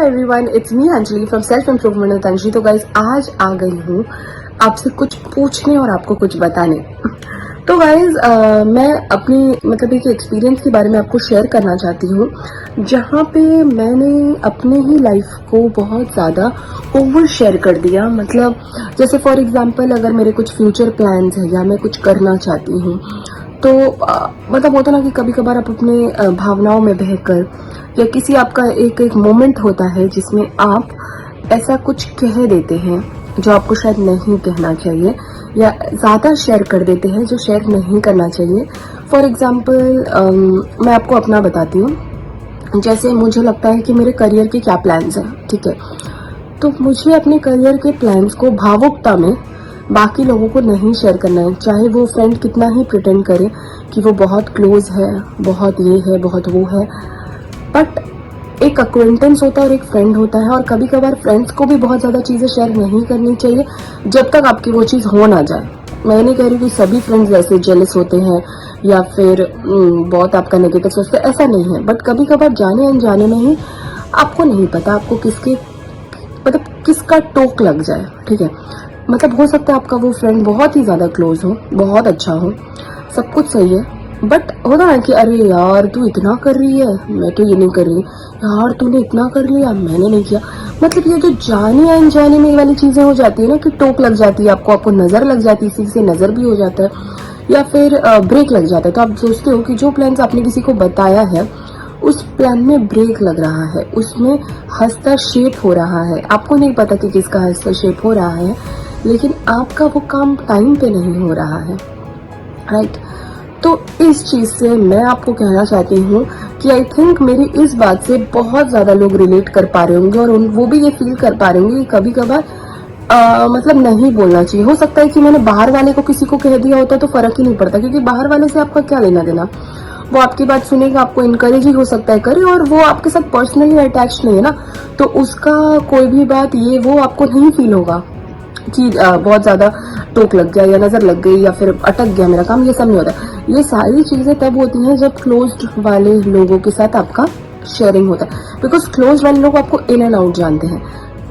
Everyone, it's me Anjali from self improvement with Anjali. तो guys आज आ गई हूँ आपसे कुछ पूछने और आपको कुछ बताने। तो गाइज मैं अपनी मतलब एक एक्सपीरियंस के बारे में आपको शेयर करना चाहती हूँ, जहाँ पे मैंने अपने ही लाइफ को बहुत ज़्यादा ओवर शेयर कर दिया। मतलब जैसे फॉर एग्जांपल अगर मेरे कुछ फ्यूचर प्लान्स है या मैं कुछ करना चाहती हूँ तो मतलब होता ना कि कभी कभार आप अपने भावनाओं में बहकर या किसी आपका एक एक मोमेंट होता है जिसमें आप ऐसा कुछ कह देते हैं जो आपको शायद नहीं कहना चाहिए, या ज़्यादा शेयर कर देते हैं जो शेयर नहीं करना चाहिए। फॉर एग्जांपल मैं आपको अपना बताती हूँ। जैसे मुझे लगता है कि मेरे करियर के क्या प्लान्स हैं, ठीक है, तो मुझे अपने करियर के प्लान्स को भावुकता में बाकी लोगों को नहीं शेयर करना है, चाहे वो फ्रेंड कितना ही प्रिटेंड करे कि वो बहुत क्लोज है, बहुत ये है, बहुत वो है। बट एक अक्वेंटेंस होता है और एक फ्रेंड होता है, और कभी कभार फ्रेंड्स को भी बहुत ज़्यादा चीज़ें शेयर नहीं करनी चाहिए जब तक आपकी वो चीज़ हो ना जाए। मैं नहीं कह रही कि सभी फ्रेंड्स ऐसे जेलस होते हैं या फिर बहुत आपका नेगेटिव सोचते हैं, ऐसा नहीं है। बट कभी कभार जाने अनजाने में ही आपको नहीं पता आपको किसके मतलब किसका टोक लग जाए, ठीक है। मतलब हो सकता है आपका वो फ्रेंड बहुत ही ज़्यादा क्लोज हो, बहुत अच्छा हो, सब कुछ सही है, बट होता है कि अरे यार तू इतना कर रही है, मैं तो ये नहीं कर रही, यार तूने इतना कर लिया, मैंने नहीं किया। मतलब ये जो जाने अनजाने में वाली चीज़ें हो जाती है ना कि टोक लग जाती है आपको नज़र लग जाती है, किसी से नज़र भी हो जाता है या फिर ब्रेक लग जाता है। तो आप सोचते हो कि जो प्लान्स आपने किसी को बताया है उस प्लान में ब्रेक लग रहा है, उसमें हस्तक्षेप हो रहा है। आपको नहीं पता कि किसका हस्तक्षेप हो रहा है, लेकिन आपका वो काम टाइम पे नहीं हो रहा है, राइट। तो इस चीज़ से मैं आपको कहना चाहती हूँ कि आई थिंक मेरी इस बात से बहुत ज़्यादा लोग रिलेट कर पा रहे होंगे और वो भी ये फील कर पा रहे होंगे कि कभी कभार मतलब नहीं बोलना चाहिए। हो सकता है कि मैंने बाहर वाले को किसी को कह दिया होता तो फर्क ही नहीं पड़ता, क्योंकि बाहर वाले से आपका क्या लेना देना। वो आपकी बात सुनेगा, आपको इनकरेज ही हो सकता है करे, और वो आपके साथ पर्सनली अटैच नहीं है ना, तो उसका कोई भी बात ये वो आपको नहीं फील होगा कि बहुत ज़्यादा टोक लग गया या नज़र लग गई या फिर अटक गया मेरा काम। ये सब नहीं होता। ये सारी चीज़ें तब होती हैं जब क्लोज्ड वाले लोगों के साथ आपका शेयरिंग होता है, बिकॉज क्लोज वाले लोग आपको इन एंड आउट जानते हैं।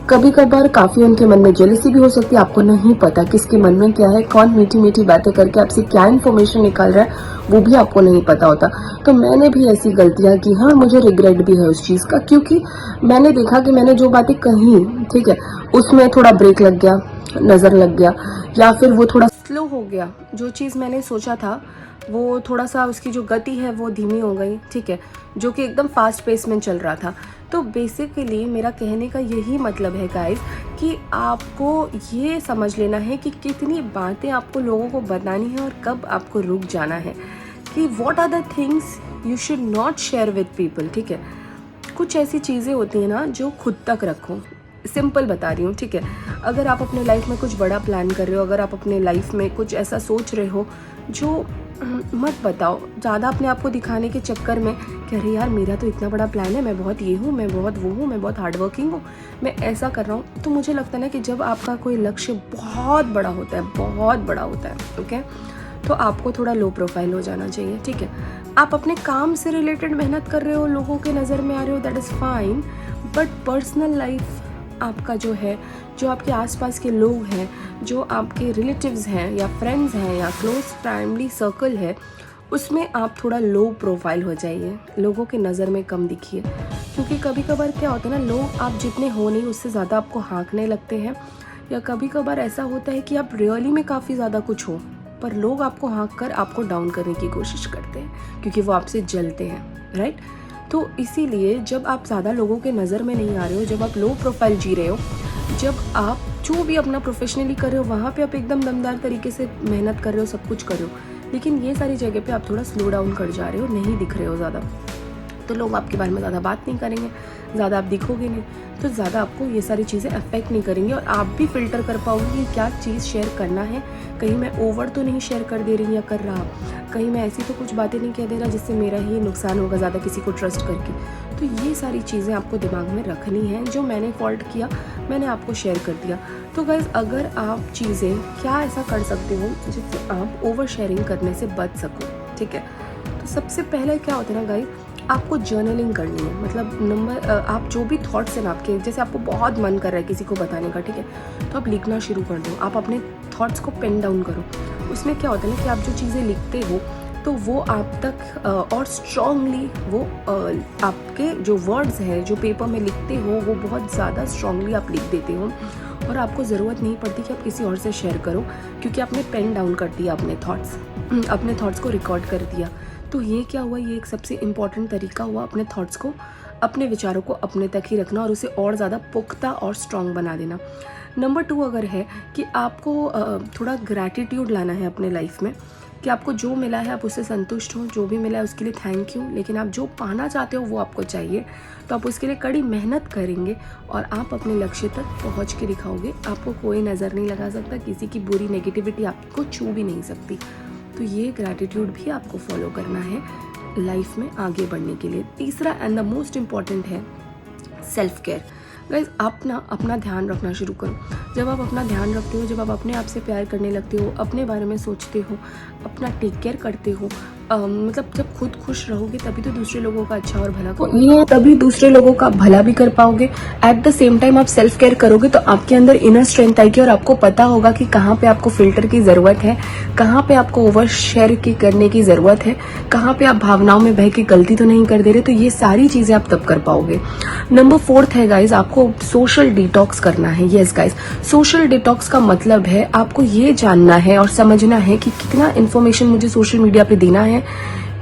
कभी कभार काफ़ी उनके मन में जेलसी भी हो सकती है, आपको नहीं पता किसके मन में क्या है, कौन मीठी मीठी बातें करके आपसे क्या इन्फॉर्मेशन निकाल रहा है वो भी आपको नहीं पता होता। तो मैंने भी ऐसी गलतियां की, हाँ मुझे रिग्रेट भी है उस चीज़ का, क्योंकि मैंने देखा कि मैंने जो बातें कही, ठीक है, उसमें थोड़ा ब्रेक लग गया, नज़र लग गया, या फिर वो थोड़ा स्लो हो गया। जो चीज़ मैंने सोचा था वो थोड़ा सा उसकी जो गति है वो धीमी हो गई, ठीक है, जो कि एकदम फास्ट पेस में चल रहा था। तो बेसिकली मेरा कहने का यही मतलब है गाइस कि आपको ये समझ लेना है कि कितनी बातें आपको लोगों को बतानी है और कब आपको रुक जाना है, कि what are the things you should not share with people, ठीक है। कुछ ऐसी चीज़ें होती हैं ना जो खुद तक रखो। सिंपल बता रही हूँ, ठीक है। अगर आप अपने लाइफ में कुछ बड़ा प्लान कर रहे हो, अगर आप अपने लाइफ में कुछ ऐसा सोच रहे हो जो मत बताओ ज़्यादा अपने आप को दिखाने के चक्कर में कि अरे यार मेरा तो इतना बड़ा प्लान है, मैं बहुत ये हूँ, मैं बहुत वो हूँ, मैं बहुत हार्ड वर्किंग हूँ, मैं ऐसा कर रहा हूँ। तो मुझे लगता है ना कि जब आपका कोई लक्ष्य बहुत बड़ा होता है, बहुत बड़ा होता है, ओके, तो आपको थोड़ा लो प्रोफाइल हो जाना चाहिए, ठीक है। आप अपने काम से रिलेटेड मेहनत कर रहे हो, लोगों के नज़र में आ रहे हो, that is fine, but personal life आपका जो है, जो आपके आसपास के लोग हैं, जो आपके रिलेटिव्स हैं या फ्रेंड्स हैं या क्लोज फैमिली सर्कल है, उसमें आप थोड़ा लो प्रोफाइल हो जाइए, लोगों के नज़र में कम दिखिए। क्योंकि कभी कभार क्या होता है ना, लोग आप जितने हो नहीं उससे ज़्यादा आपको हाँकने लगते हैं, या कभी कभार ऐसा होता है कि आप रियली में काफ़ी ज़्यादा कुछ हो पर लोग आपको हाँक कर आपको डाउन करने की कोशिश करते हैं क्योंकि वो आपसे जलते हैं, राइट। तो इसीलिए जब आप ज़्यादा लोगों के नज़र में नहीं आ रहे हो, जब आप लो प्रोफाइल जी रहे हो, जब आप जो भी अपना प्रोफेशनली कर रहे हो वहाँ पे आप एकदम दमदार तरीके से मेहनत कर रहे हो, सब कुछ कर रहे हो, लेकिन ये सारी जगह पे आप थोड़ा स्लो डाउन कर जा रहे हो, नहीं दिख रहे हो ज़्यादा, तो लोग आपके बारे में ज़्यादा बात नहीं करेंगे, ज़्यादा आप दिखोगे नहीं, तो ज़्यादा आपको ये सारी चीज़ें अफेक्ट नहीं करेंगी और आप भी फिल्टर कर पाओगे कि क्या चीज़ शेयर करना है, कहीं मैं ओवर तो नहीं शेयर कर दे रही या कर रहा, कहीं मैं ऐसी तो कुछ बातें नहीं कह दे रहा जिससे मेरा ही नुकसान होगा ज़्यादा किसी को ट्रस्ट करके। तो ये सारी चीज़ें आपको दिमाग में रखनी है। जो मैंने फॉल्ट किया मैंने आपको शेयर कर दिया। तो गाइज़ अगर आप चीज़ें क्या ऐसा कर सकते हो जिससे आप ओवर शेयरिंग करने से बच सको, ठीक है। तो सबसे पहले क्या होता है ना गाइज, आपको जर्नलिंग करनी है। मतलब आप जो भी थॉट्स हैं ना आपके, जैसे आपको बहुत मन कर रहा है किसी को बताने का, ठीक है, तो आप लिखना शुरू कर दो। आप अपने थॉट्स को पेन डाउन करो। उसमें क्या होता है ना कि आप जो चीज़ें लिखते हो तो वो आप तक और स्ट्रांगली वो आपके जो वर्ड्स हैं जो पेपर में लिखते हो वो बहुत ज़्यादा स्ट्रांगली आप लिख देते हो, और आपको ज़रूरत नहीं पड़ती कि आप किसी और से शेयर करो, क्योंकि आपने पेन डाउन कर दिया अपने थॉट्स को रिकॉर्ड कर दिया। तो ये क्या हुआ, ये एक सबसे इम्पॉर्टेंट तरीका हुआ अपने थॉट्स को, अपने विचारों को अपने तक ही रखना और उसे और ज़्यादा पुख्ता और स्ट्रॉन्ग बना देना। नंबर 2 अगर है कि आपको थोड़ा ग्रैटिट्यूड लाना है अपने लाइफ में, कि आपको जो मिला है आप उससे संतुष्ट हो, जो भी मिला है उसके लिए थैंक यू, लेकिन आप जो पाना चाहते हो वो आपको चाहिए, तो आप उसके लिए कड़ी मेहनत करेंगे और आप अपने लक्ष्य तक पहुंच के दिखाओगे। आपको कोई नज़र नहीं लगा सकता, किसी की बुरी नेगेटिविटी आपको छू भी नहीं सकती। तो ये ग्रैटिट्यूड भी आपको फॉलो करना है लाइफ में आगे बढ़ने के लिए। तीसरा एंड द मोस्ट इम्पॉर्टेंट है सेल्फ केयर। गाइज आप ना अपना ध्यान रखना शुरू करो। जब आप अपना ध्यान रखते हो, जब आप अपने आप से प्यार करने लगते हो, अपने बारे में सोचते हो, अपना टेक केयर करते हो, मतलब जब खुद खुश रहोगे तभी तो दूसरे लोगों का अच्छा और भला ये तभी दूसरे लोगों का भला भी कर पाओगे। एट द सेम टाइम आप सेल्फ केयर करोगे तो आपके अंदर इनर स्ट्रेंथ आएगी और आपको पता होगा कि कहाँ पे आपको फिल्टर की जरूरत है, कहाँ पे आपको ओवर शेयर करने की जरूरत है, कहाँ पे आप भावनाओं में बह के गलती तो नहीं कर दे रहे। तो ये सारी चीजें आप तब कर पाओगे। नंबर 4 है गाइज, आपको सोशल डिटॉक्स करना है। यस गाइज, सोशल डिटॉक्स का मतलब है आपको ये जानना है और समझना है कि कितना इन्फॉर्मेशन मुझे सोशल मीडिया पे देना है,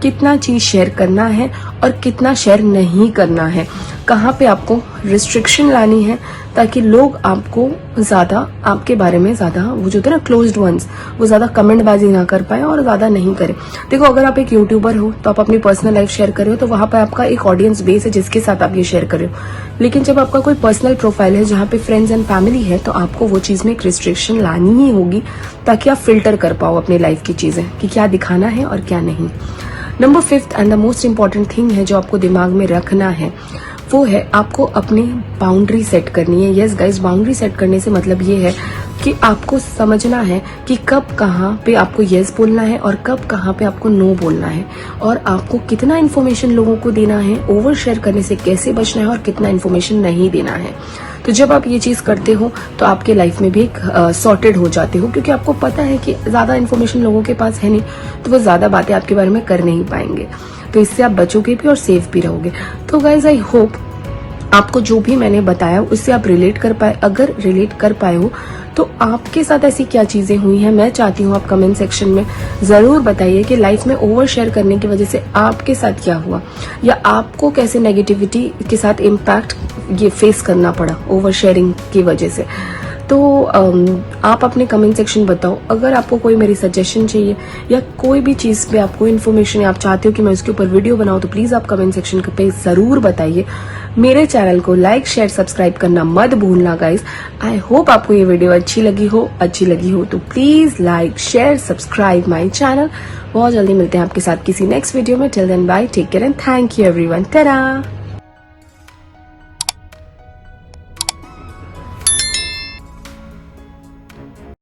कितना चीज शेयर करना है और कितना शेयर नहीं करना है, कहाँ पे आपको रिस्ट्रिक्शन लानी है ताकि लोग आपको ज्यादा आपके बारे में ज्यादा वो जो होते हैं ना क्लोज्ड वंस, वो ज्यादा कमेंटबाजी ना कर पाए और ज्यादा नहीं करे। देखो अगर आप एक यूट्यूबर हो तो आप अपनी पर्सनल लाइफ शेयर कर रहे हो तो वहां पर आपका एक ऑडियंस बेस है जिसके साथ आप ये शेयर कर रहे हो। लेकिन जब आपका कोई पर्सनल प्रोफाइल है जहाँ पे फ्रेंड्स एंड फैमिली है तो आपको वो चीज में एक रिस्ट्रिक्शन लानी ही होगी ताकि आप फिल्टर कर पाओ अपनी लाइफ की चीजें कि क्या दिखाना है और क्या नहीं। Number 5 and the most important thing है जो आपको दिमाग में रखना है वो है आपको अपनी बाउंड्री सेट करनी है। यस गाइस, बाउंड्री सेट करने से मतलब ये है कि आपको समझना है कि कब कहाँ पे आपको यस बोलना है और कब कहाँ पे आपको नो बोलना है, और आपको कितना इन्फॉर्मेशन लोगों को देना है, ओवर शेयर करने से कैसे बचना है और कितना इन्फॉर्मेशन नहीं देना है। तो जब आप ये चीज करते हो तो आपके लाइफ में भी एक सॉर्टेड हो जाते हो, क्योंकि आपको पता है कि ज्यादा इन्फॉर्मेशन लोगों के पास है नहीं तो वो ज्यादा बातें आपके बारे में कर नहीं पाएंगे। तो इससे आप बचोगे भी और सेफ भी रहोगे। तो गाइज आई होप आपको जो भी मैंने बताया उससे आप रिलेट कर पाए। अगर रिलेट कर पाए हो तो आपके साथ ऐसी क्या चीजें हुई हैं, मैं चाहती हूँ आप कमेंट सेक्शन में जरूर बताइए कि लाइफ में ओवर शेयर करने की वजह से आपके साथ क्या हुआ, या आपको कैसे नेगेटिविटी के साथ इम्पैक्ट ये फेस करना पड़ा ओवर शेयरिंग की वजह से। तो आप अपने कमेंट सेक्शन बताओ। अगर आपको कोई मेरी सजेशन चाहिए या कोई भी चीज़ पे आपको इन्फॉर्मेशन आप चाहते हो कि मैं उसके ऊपर वीडियो बनाऊं तो प्लीज़ आप कमेंट सेक्शन पे ज़रूर बताइए। मेरे चैनल को लाइक शेयर सब्सक्राइब करना मत भूलना गाइज। आई होप आपको ये वीडियो अच्छी लगी हो तो please like share subscribe my channel. बहुत जल्दी मिलते हैं आपके साथ किसी नेक्स्ट वीडियो में। Till then bye, take care and thank you everyone. Tata.